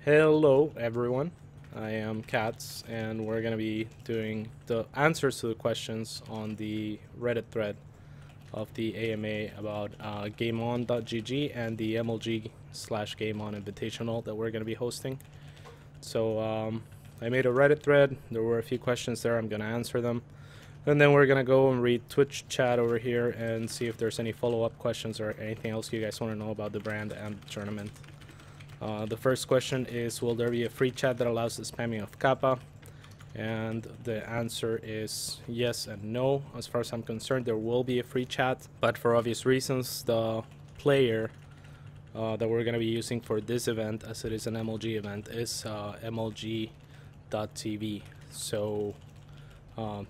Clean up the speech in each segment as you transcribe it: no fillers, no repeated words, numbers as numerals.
Hello everyone, I am Katz and we're going to be doing the answers to the questions on the Reddit thread of the AMA about GameOn.gg and the MLG/GameOn Invitational that we're going to be hosting. So I made a Reddit thread, there were a few questions there, I'm going to answer them. And then we're going to go and read Twitch chat over here and see if there's any follow-up questions or anything else you guys want to know about the brand and the tournament. The first question is, will there be a free chat that allows the spamming of kappa? And the answer is yes and no. As far as I'm concerned, there will be a free chat, but for obvious reasons, the player that we're going to be using for this event, as it is an MLG event, is MLG.tv. So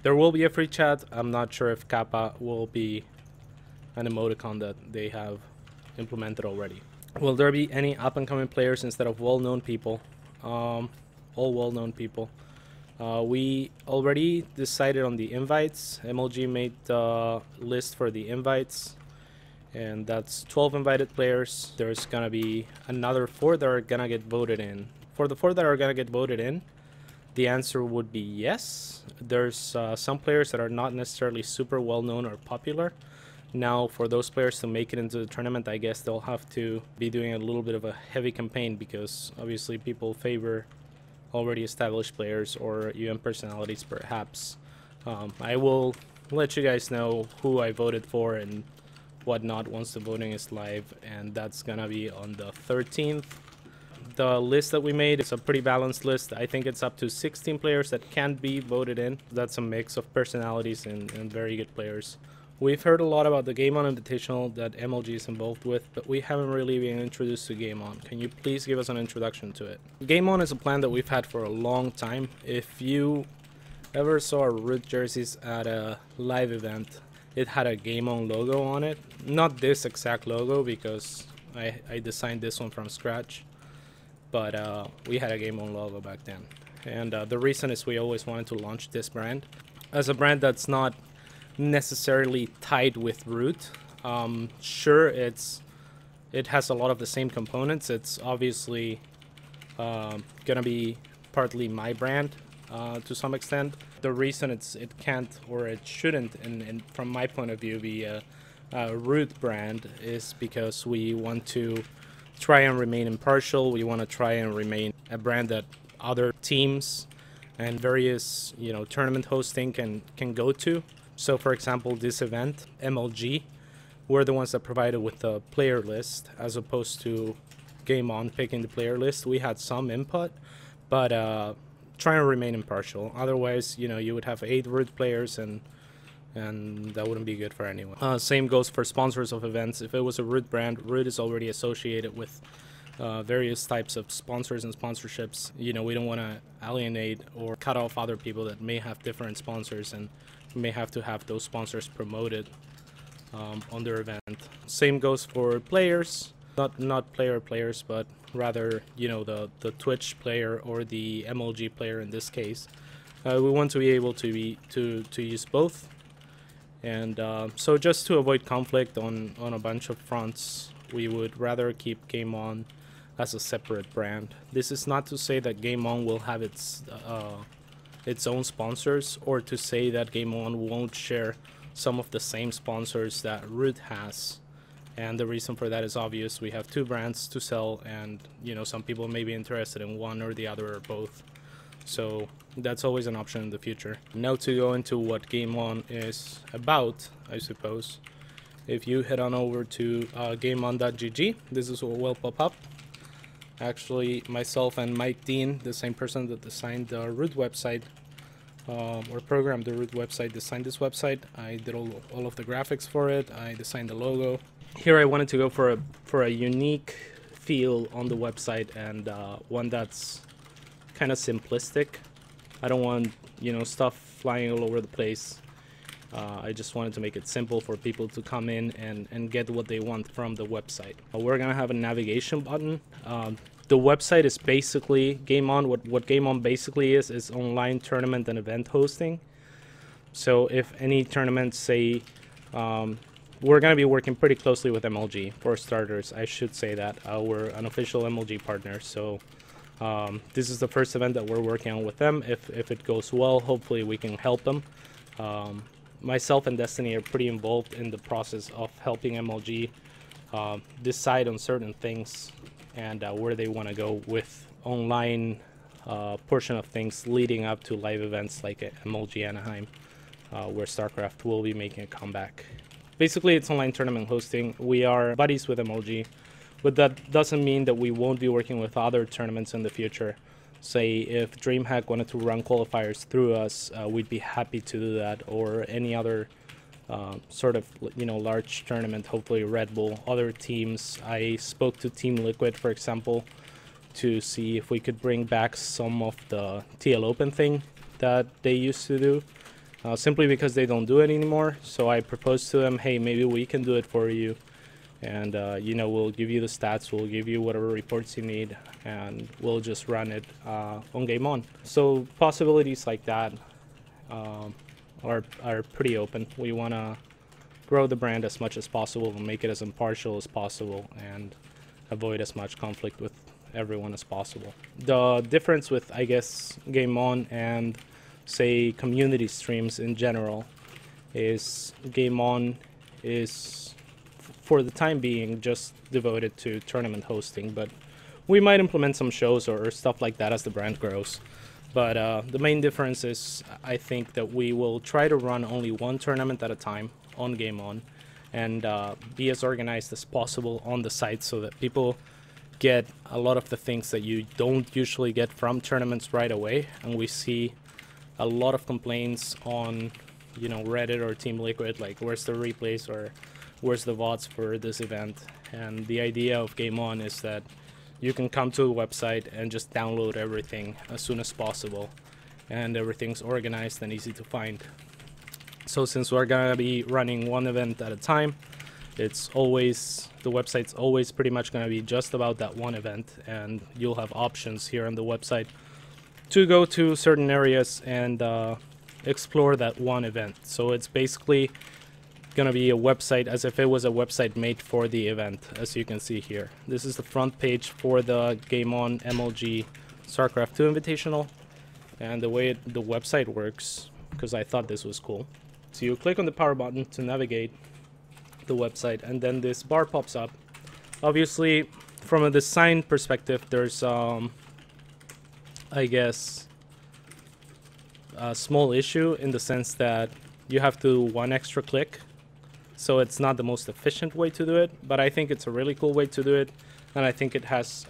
there will be a free chat. I'm not sure if kappa will be an emoticon that they have implemented already. Will there be any up-and-coming players instead of well-known people? All well-known people. We already decided on the invites. MLG made the list for the invites, and that's 12 invited players. There's gonna be another 4 that are gonna get voted in. For the 4 that are gonna get voted in, the answer would be yes. There's some players that are not necessarily super well-known or popular. Now, for those players to make it into the tournament, I guess they'll have to be doing a little bit of a heavy campaign, because obviously people favor already established players or UN personalities perhaps. I will let you guys know who I voted for and whatnot once the voting is live, and that's gonna be on the 13th. The list that we made is a pretty balanced list. I think it's up to 16 players that can be voted in. That's a mix of personalities and very good players. We've heard a lot about the GameOn Invitational that MLG is involved with, but we haven't really been introduced to GameOn. Can you please give us an introduction to it? GameOn is a plan that we've had for a long time. If you ever saw our Root jerseys at a live event, it had a GameOn logo on it. Not this exact logo, because I designed this one from scratch, but we had a GameOn logo back then. And the reason is we always wanted to launch this brand as a brand that's not necessarily tied with Root. Sure, it has a lot of the same components. It's obviously gonna be partly my brand to some extent. The reason it can't or it shouldn't, and from my point of view, be a Root brand is because we want to try and remain impartial. We want to try and remain a brand that other teams and various tournament hosting can go to. So, for example, this event, MLG, we're the ones that provided with the player list, as opposed to GameOn picking the player list. We had some input, but try and remain impartial. Otherwise, you would have 8 Root players, and that wouldn't be good for anyone. Same goes for sponsors of events. If it was a Root brand, Root is already associated with various types of sponsors and sponsorships. We don't want to alienate or cut off other people that may have different sponsors and may have to have those sponsors promoted on their event. Same goes for players, not players, but rather the Twitch player or the MLG player in this case. We want to be able to use both, and so just to avoid conflict on a bunch of fronts, we would rather keep GameOn as a separate brand. This is not to say that GameOn will have its own sponsors, or to say that GameOn won't share some of the same sponsors that Root has. And the reason for that is obvious. We have 2 brands to sell, and some people may be interested in one or the other or both. So that's always an option in the future. Now to go into what GameOn is about, I suppose. If you head on over to GameOn.gg, this is what will pop up. Actually, myself and Mike Dean, the same person that designed the Root website, or programmed the Root website, designed this website. I did all of the graphics for it. I designed the logo. Here I wanted to go for a unique feel on the website, and one that's kind of simplistic. I don't want stuff flying all over the place. I just wanted to make it simple for people to come in and get what they want from the website. We're gonna have a navigation button. The website is basically GameOn. What GameOn basically is online tournament and event hosting. So if any tournaments, say, we're going to be working pretty closely with MLG for starters. I should say that we're an official MLG partner. So This is the first event that we're working on with them. If it goes well, hopefully we can help them. Myself and Destiny are pretty involved in the process of helping MLG decide on certain things and where they want to go with online portion of things leading up to live events like MLG Anaheim, where StarCraft will be making a comeback. Basically, it's online tournament hosting. We are buddies with MLG, but that doesn't mean that we won't be working with other tournaments in the future. Say if DreamHack wanted to run qualifiers through us, we'd be happy to do that, or any other sort of large tournament, hopefully Red Bull, other teams. I spoke to Team Liquid, for example, to see if we could bring back some of the TL Open thing that they used to do. Simply because they don't do it anymore. So I proposed to them, hey, maybe we can do it for you. And, we'll give you the stats, we'll give you whatever reports you need, and we'll just run it on GameOn. So possibilities like that are pretty open. We want to grow the brand as much as possible and make it as impartial as possible and avoid as much conflict with everyone as possible. The difference with, I guess, GameOn and say community streams in general is GameOn is for the time being just devoted to tournament hosting, but we might implement some shows or stuff like that as the brand grows. But the main difference is I think that we will try to run only one tournament at a time on GameOn and be as organized as possible on the site so that people get a lot of the things that you don't usually get from tournaments right away. And we see a lot of complaints on Reddit or Team Liquid, like where's the replays or where's the VODs for this event. And the idea of GameOn is that you can come to a website and just download everything as soon as possible, and everything's organized and easy to find. So since we're gonna be running one event at a time, the website's always pretty much gonna be just about that one event, and you'll have options here on the website to go to certain areas and explore that one event. So it's basically gonna be a website as if it was a website made for the event, as you can see here. This is the front page for the GameOn MLG StarCraft 2 Invitational, and the way the website works, because I thought this was cool. So you click on the power button to navigate the website, and then this bar pops up. Obviously, from a design perspective, there's I guess a small issue in the sense that you have to do one extra click, so it's not the most efficient way to do it, but I think it's a really cool way to do it, and I think it has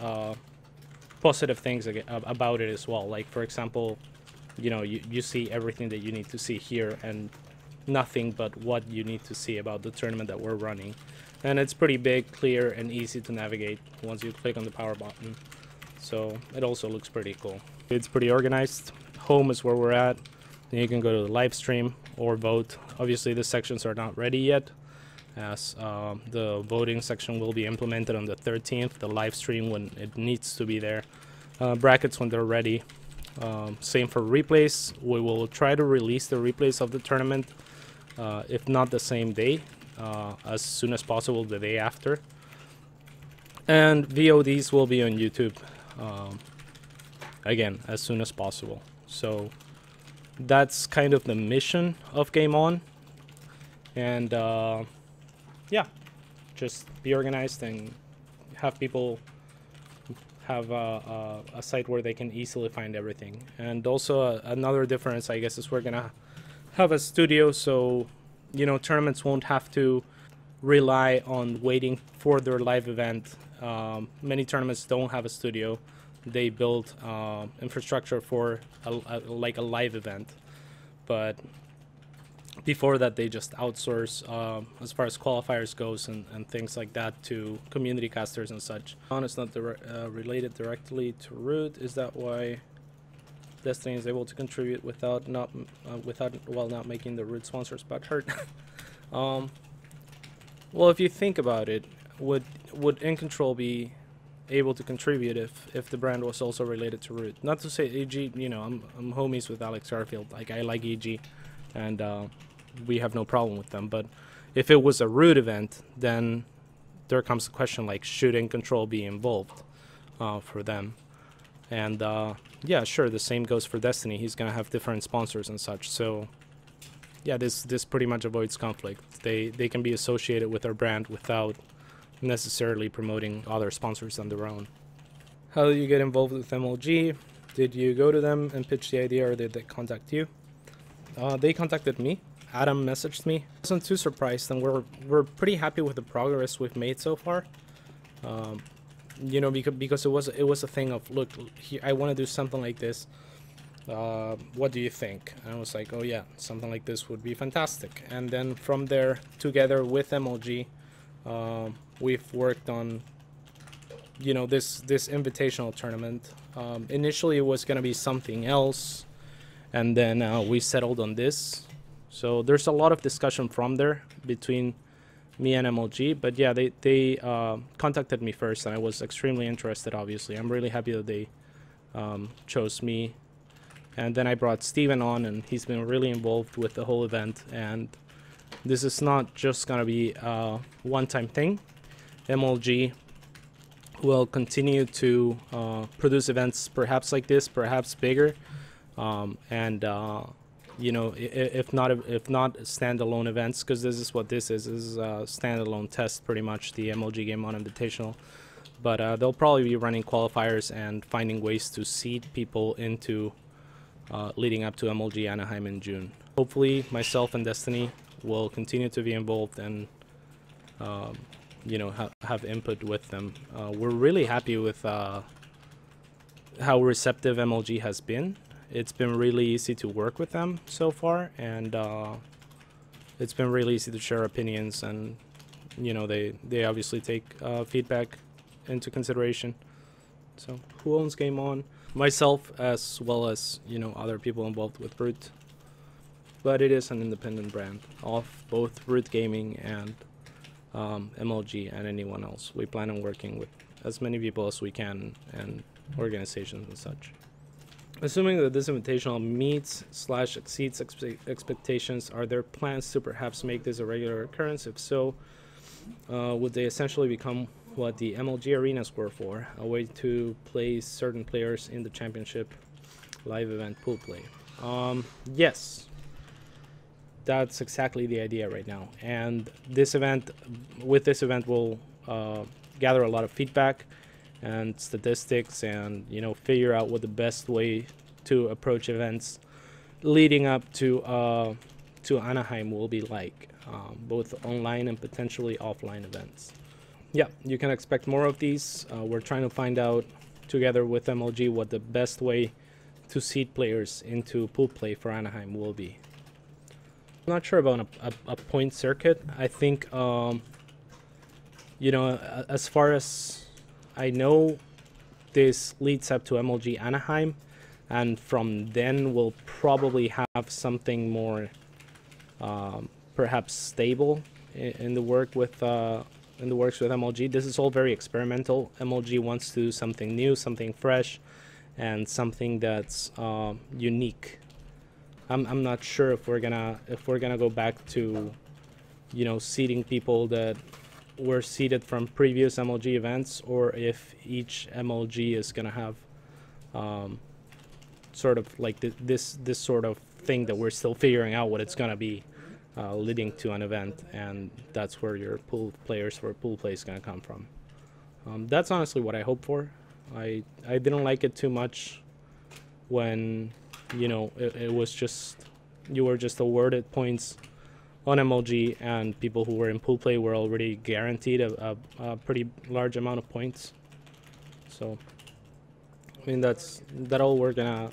positive things about it as well. Like, for example, you see everything that you need to see here and nothing but what you need to see about the tournament that we're running, and it's pretty big, clear, and easy to navigate once you click on the power button. So it also looks pretty cool. It's pretty organized. Home is where we're at. Then you can go to the live stream or vote. Obviously the sections are not ready yet, as the voting section will be implemented on the 13th, the live stream when it needs to be there, brackets when they're ready. Same for replays. We will try to release the replays of the tournament, if not the same day, as soon as possible the day after. And VODs will be on YouTube, again, as soon as possible. So that's kind of the mission of GameOn. And yeah, just be organized and have people have a site where they can easily find everything. And also another difference, I guess, is we're gonna have a studio, so tournaments won't have to rely on waiting for their live event. Many tournaments don't have a studio. They build infrastructure for like a live event, but before that they just outsource as far as qualifiers goes and things like that to community casters and such. It's not related directly to Root. Is that why Destiny is able to contribute while not making the Root sponsors butthurt? Well, if you think about it, would In Control be able to contribute if the brand was also related to Root? Not to say EG, I'm homies with Alex Garfield. Like, I like EG, and we have no problem with them. But if it was a Root event, then there comes the question, like, should In Control be involved for them? And yeah, sure, the same goes for Destiny. He's gonna have different sponsors and such. So yeah, this pretty much avoids conflict. They can be associated with our brand without necessarily promoting other sponsors on their own. How did you get involved with MLG? Did you go to them and pitch the idea, or did they contact you? They contacted me. Adam messaged me. I wasn't too surprised, and we're pretty happy with the progress we've made so far. You know, because it was a thing of, look, here, I want to do something like this. What do you think? And I was like, oh yeah, something like this would be fantastic. And then from there, together with MLG, we've worked on, you know, this invitational tournament. Initially it was going to be something else, and then we settled on this. So there's a lot of discussion from there between me and MLG, but yeah, they contacted me first, and I was extremely interested. Obviously, I'm really happy that they chose me. And then I brought Steven on, and he's been really involved with the whole event. And this is not just gonna be a one-time thing. MLG will continue to produce events, perhaps like this, perhaps bigger, and you know, if not standalone events, because this is what this is a standalone test, pretty much, the MLG GameOn Invitational. But they'll probably be running qualifiers and finding ways to seed people into leading up to MLG Anaheim in June. Hopefully myself and Destiny will continue to be involved and you know, have input with them. We're really happy with how receptive MLG has been. It's been really easy to work with them so far, and it's been really easy to share opinions, and you know, they obviously take feedback into consideration. So who owns GameOn? Myself, as well as, you know, other people involved with Brute, but it is an independent brand of both Brute Gaming and MLG and anyone else. We plan on working with as many people as we can and organizations and such. Assuming that this invitational meets/exceeds expectations, are there plans to perhaps make this a regular occurrence? If so, would they essentially become what the MLG arenas were for, a way to place certain players in the championship live event pool play? Yes, that's exactly the idea right now. And this event, with this event, we'll gather a lot of feedback and statistics, and, you know, figure out what the best way to approach events leading up to Anaheim will be like, both online and potentially offline events. Yeah, you can expect more of these. We're trying to find out together with MLG what the best way to seed players into pool play for Anaheim will be. I'm not sure about a point circuit. I think, you know, as far as I know, this leads up to MLG Anaheim, and from then we'll probably have something more perhaps stable in the works with MLG. This is all very experimental. MLG wants to do something new, something fresh, and something that's unique. I'm not sure if we're gonna go back to, you know, seeding people that were seeded from previous MLG events, or if each MLG is gonna have sort of like this sort of thing that we're still figuring out what it's gonna be, leading to an event, and that's where your pool players for pool play is gonna come from. That's honestly what I hope for. I didn't like it too much when, you know, it was just, you were just awarded points on MLG, and people who were in pool play were already guaranteed a pretty large amount of points. So I mean, that all we're gonna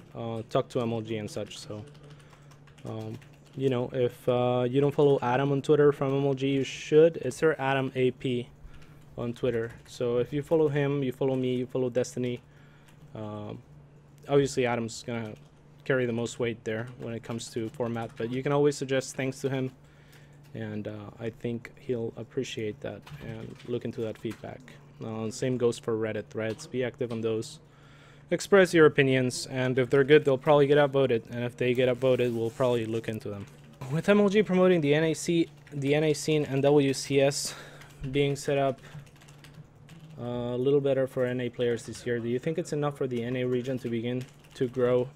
talk to MLG and such. So you know, if you don't follow Adam on Twitter from MLG, you should. It's her Adam AP on Twitter. So if you follow him, you follow me, you follow Destiny. Obviously Adam's gonna carry the most weight there when it comes to format, but you can always suggest things to him, and I think he'll appreciate that and look into that feedback. Same goes for Reddit threads. Be active on those. Express your opinions, and if they're good, they'll probably get upvoted, and if they get upvoted, we'll probably look into them. With MLG promoting the NA scene and WCS being set up, A little better for NA players this year. Do you think it's enough for the NA region to begin to grow?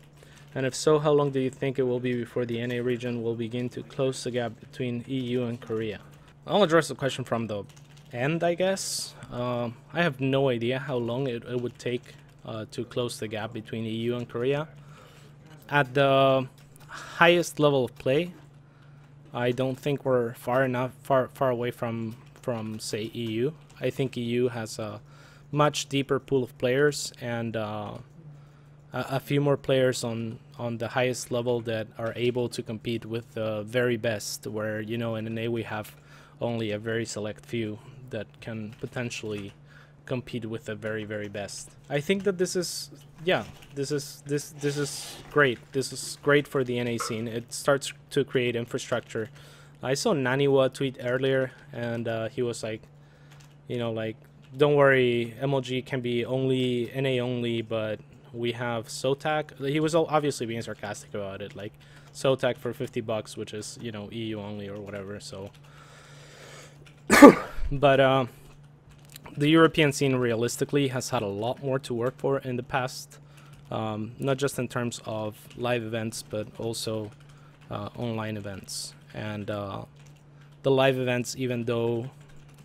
And if so, how long do you think it will be before the NA region will begin to close the gap between EU and Korea? I'll address the question from the end, I guess. I have no idea how long it would take to close the gap between EU and Korea. At the highest level of play, I don't think we're far away from say EU. I think EU has a much deeper pool of players and a few more players on the highest level that are able to compete with the very best, where, you know, in NA we have only a very select few that can potentially compete with the very best. I think that this is great. This is great for the NA scene. It starts to create infrastructure. I saw Naniwa tweet earlier, and he was like, you know, like, don't worry, MLG can be only NA only, but we have SOTAC. He was obviously being sarcastic about it, like SOTAC for $50, which is, you know, EU only or whatever. So, but the European scene realistically has had a lot more to work for in the past, not just in terms of live events, but also online events. And the live events, even though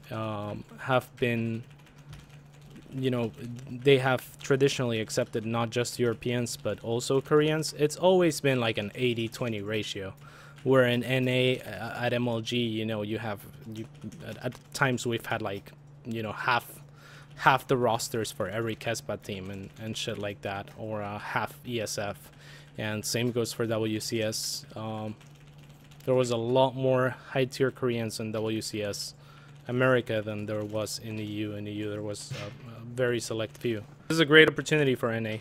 have been, you know, they have traditionally accepted not just Europeans but also Koreans, it's always been like an 80-20 ratio, where in NA at MLG, you know, at times we've had like, you know, half the rosters for every KESPA team and shit like that, or half ESF, and same goes for WCS. There was a lot more high-tier Koreans in WCS America than there was in EU. In EU, there was a very select few. This is a great opportunity for NA.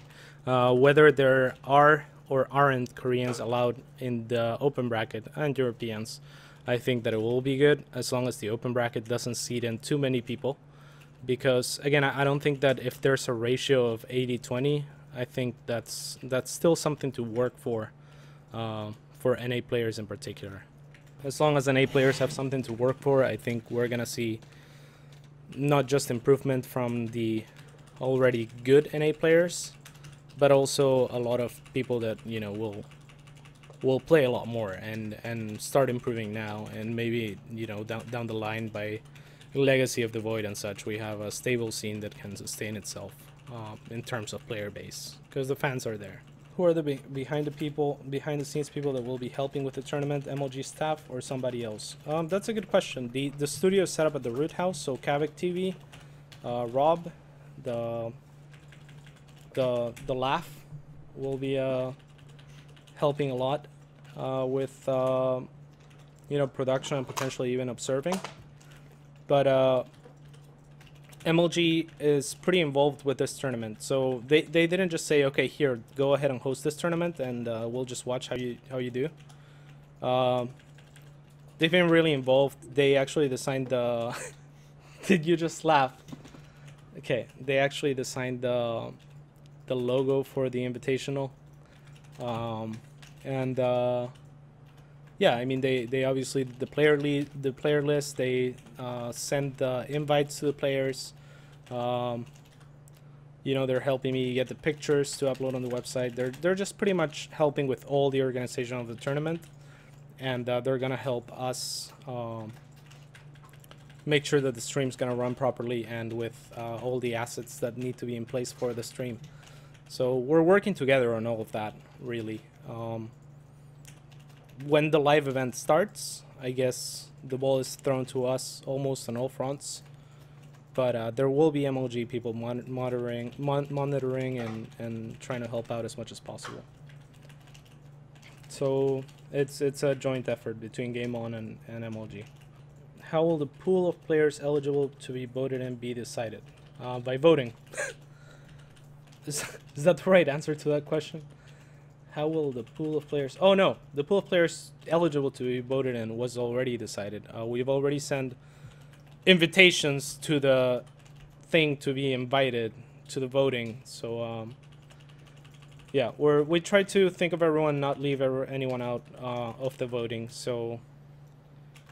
Whether there are or aren't Koreans allowed in the open bracket and Europeans, I think that it will be good as long as the open bracket doesn't seed in too many people. Because, again, I don't think that if there's a ratio of 80-20, I think that's still something to work for NA players in particular. As long as NA players have something to work for, I think we're gonna see not just improvement from the already good NA players, but also a lot of people that, you know, will play a lot more and start improving now, and maybe, you know, down the line, by Legacy of the Void and such, we have a stable scene that can sustain itself in terms of player base, because the fans are there. Who are the behind the scenes people that will be helping with the tournament? MLG staff or somebody else? That's a good question. The studio is set up at the Root House, so Kavik TV, Rob, the Laugh will be helping a lot with you know, production and potentially even observing. But MLG is pretty involved with this tournament, so they didn't just say, okay, here, go ahead and host this tournament, and we'll just watch how you do. They've been really involved. They actually designed the did you just laugh? Okay, they actually designed the logo for the invitational, and yeah, I mean, they obviously, the player list, they send the invites to the players. You know, they're helping me get the pictures to upload on the website. They're just pretty much helping with all the organization of the tournament, and they're gonna help us make sure that the stream's gonna run properly and with all the assets that need to be in place for the stream. So we're working together on all of that, really. When the live event starts, I guess the ball is thrown to us almost on all fronts, but there will be MLG people monitoring and trying to help out as much as possible. So it's a joint effort between GameOn and MLG. How will the pool of players eligible to be voted in be decided? By voting. Is that the right answer to that question? How will the pool of players... Oh, no. The pool of players eligible to be voted in was already decided. We've already sent invitations to the thing to be invited to the voting. So, yeah, we try to think of everyone, not leave anyone out of the voting. So,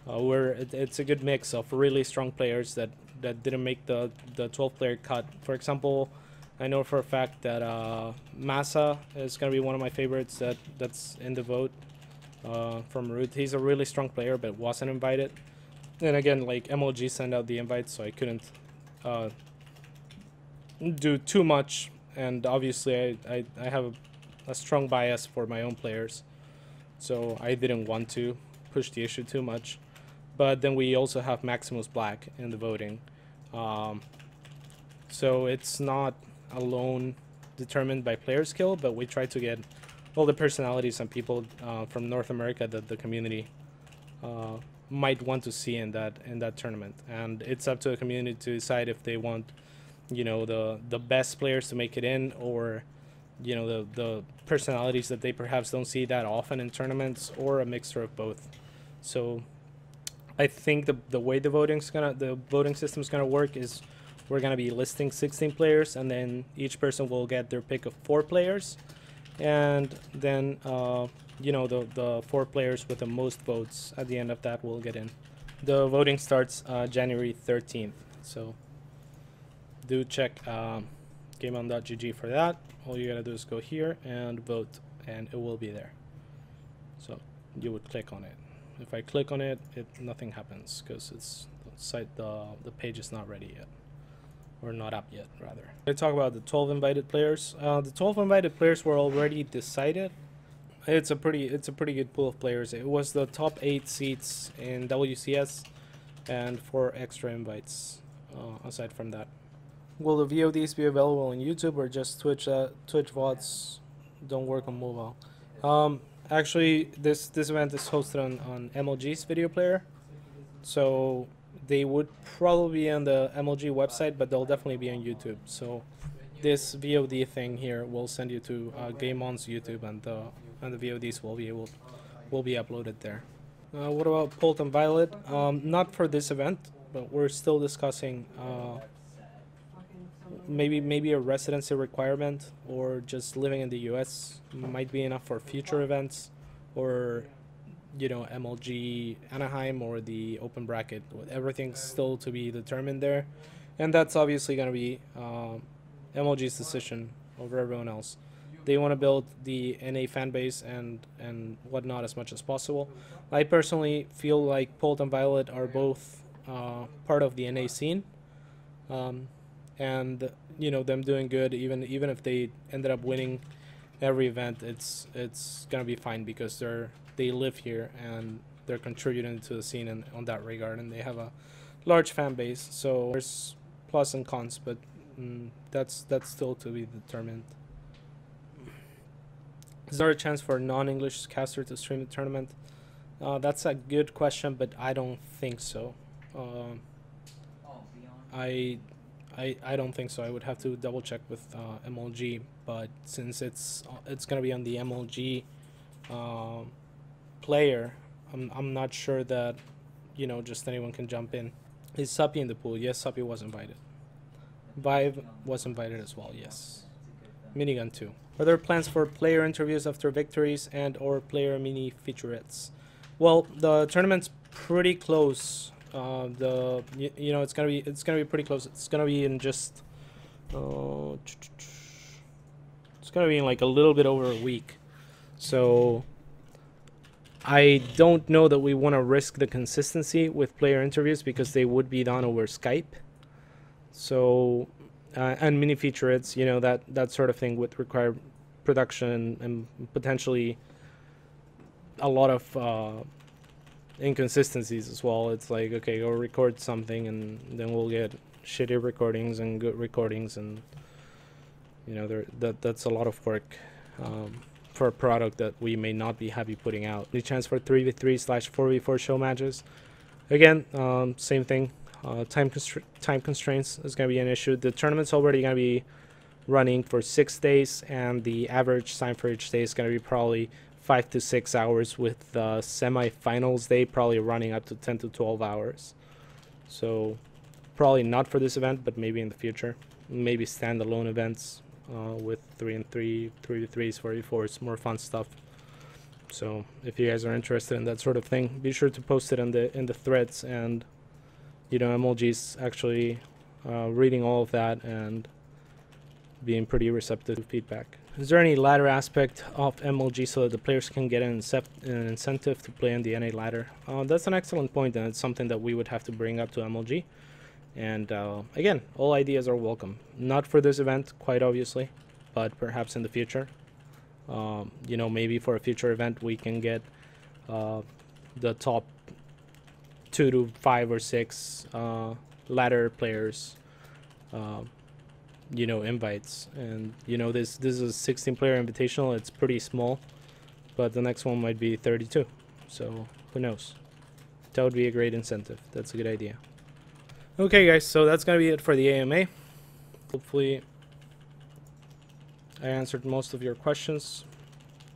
it's a good mix of really strong players that that didn't make the 12-player cut. For example, I know for a fact that Massa is gonna be one of my favorites that's in the vote from Root. He's a really strong player, but wasn't invited. And again, like MLG sent out the invite, so I couldn't do too much. And obviously, I have a strong bias for my own players, so I didn't want to push the issue too much. But then we also have Maximus Black in the voting, so it's not alone determined by player skill, but we try to get all the personalities and people from North America that the community might want to see in that tournament. And it's up to the community to decide if they want, you know, the best players to make it in, or, you know, the personalities that they perhaps don't see that often in tournaments, or a mixture of both. So I think the way the voting system is gonna work is we're gonna be listing 16 players, and then each person will get their pick of 4 players, and then you know, the 4 players with the most votes at the end of that will get in. The voting starts January 13th, so do check GameOn.gg for that. All you gotta do is go here and vote, and it will be there. So you would click on it. If I click on it, nothing happens because the page is not ready yet, or not up yet rather. I talk about the 12 invited players. The 12 invited players were already decided. It's a pretty good pool of players. It was the top 8 seats in WCS and 4 extra invites aside from that. Will the VODs be available on YouTube or just Twitch? Twitch VODs don't work on mobile. Actually, this event is hosted on MLG's video player, so they would probably be on the MLG website, but they'll definitely be on YouTube. So this VOD thing here will send you to GameOn's YouTube, and the VODs will be uploaded there. What about Polt and Violet? Not for this event, but we're still discussing maybe a residency requirement, or just living in the US might be enough for future events, or, you know, MLG Anaheim or the open bracket. Everything's still to be determined there, and that's obviously going to be MLG's decision over everyone else. They want to build the NA fan base and whatnot as much as possible. I personally feel like Polt and Violet are both part of the NA scene, and, you know, them doing good, even if they ended up winning every event, it's gonna be fine, because they live here and they're contributing to the scene on that regard, and they have a large fan base. So there's plus and cons, but that's still to be determined. Is there a chance for a non-English caster to stream the tournament? That's a good question, but I don't think so. I don't think so. I would have to double check with MLG, but since it's gonna be on the MLG player, I'm not sure that, you know, just anyone can jump in. Is Suppy in the pool? Yes, Suppy was invited. Vive was invited as well. Yes. Minigun 2. Are there plans for player interviews after victories and or player mini featurettes? Well, the tournament's pretty close. You know, it's gonna be pretty close. It's gonna be in just it's gonna be in like a little bit over a week. So I don't know that we want to risk the consistency with player interviews, because they would be done over Skype. So and mini featurettes, you know, that sort of thing would require production and potentially a lot of inconsistencies as well. It's like, okay, go record something, and then we'll get shitty recordings and good recordings, and, you know, that's a lot of work for a product that we may not be happy putting out. The chance for 3v3/4v4 show matches. Again, same thing. Time constraints is going to be an issue. The tournament's already going to be running for 6 days, and the average time for each day is going to be probably 5 to 6 hours, with the semi-finals day probably running up to 10 to 12 hours. So probably not for this event, but maybe in the future. Maybe standalone events with 3v3, 3v3s, 4v4s, more fun stuff. So if you guys are interested in that sort of thing, be sure to post it in the threads, and you know, MLG's actually reading all of that and being pretty receptive to feedback. Is there any ladder aspect of MLG so that the players can get an incentive to play in the NA ladder? That's an excellent point, and it's something that we would have to bring up to MLG. And again, all ideas are welcome. Not for this event, quite obviously, but perhaps in the future. You know, maybe for a future event we can get the top 2 to 5 or 6 ladder players, you know, invites. And you know, this is a 16 player invitational. It's pretty small, but the next one might be 32, so who knows. That would be a great incentive. That's a good idea. Okay guys, so that's gonna be it for the AMA. Hopefully I answered most of your questions.